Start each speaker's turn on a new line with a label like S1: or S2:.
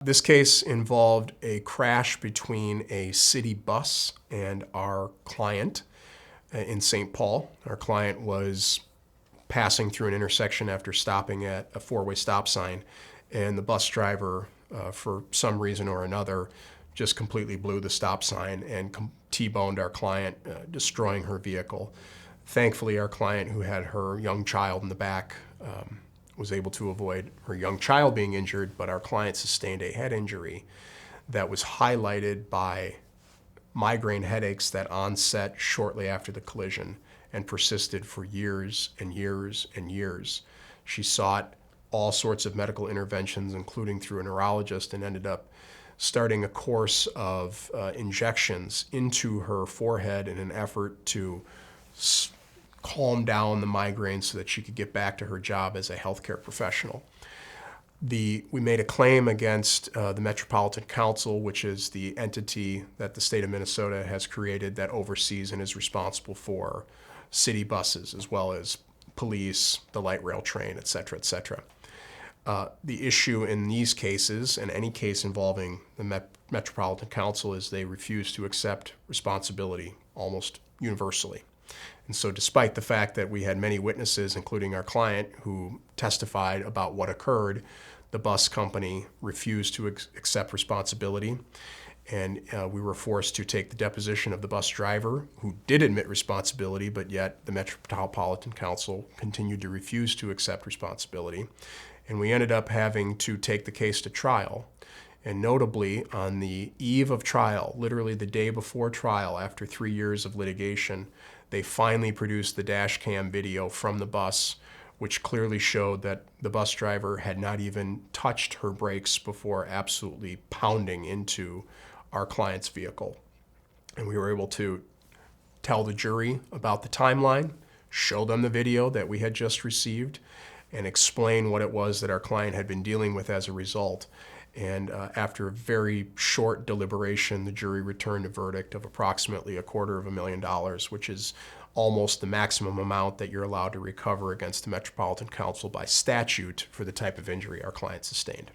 S1: This case involved a crash between a city bus and our client in St. Paul. Our client was passing through an intersection after stopping at a four-way stop sign, and the bus driver, for some reason or another, just completely blew the stop sign and T-boned our client, destroying her vehicle. Thankfully, our client, who had her young child in the back, was able to avoid her young child being injured, but our client sustained a head injury that was highlighted by migraine headaches that onset shortly after the collision and persisted for years and years and years. She sought all sorts of medical interventions, including through a neurologist, and ended up starting a course of injections into her forehead in an effort to calm down the migraine so that she could get back to her job as a healthcare professional. We made a claim against the Metropolitan Council, which is the entity that the state of Minnesota has created that oversees and is responsible for city buses, as well as police, the light rail train, et cetera, et cetera. The issue in these cases, and any case involving the Metropolitan Council, is they refuse to accept responsibility almost universally. And so despite the fact that we had many witnesses, including our client, who testified about what occurred, the bus company refused to accept responsibility. And we were forced to take the deposition of the bus driver, who did admit responsibility, but yet the Metropolitan Council continued to refuse to accept responsibility. And we ended up having to take the case to trial. And notably, on the eve of trial, literally the day before trial, after 3 years of litigation, they finally produced the dash cam video from the bus, which clearly showed that the bus driver had not even touched her brakes before absolutely pounding into our client's vehicle. And we were able to tell the jury about the timeline, show them the video that we had just received, and explain what it was that our client had been dealing with as a result. And after a very short deliberation, the jury returned a verdict of approximately $250,000, which is almost the maximum amount that you're allowed to recover against the Metropolitan Council by statute for the type of injury our client sustained.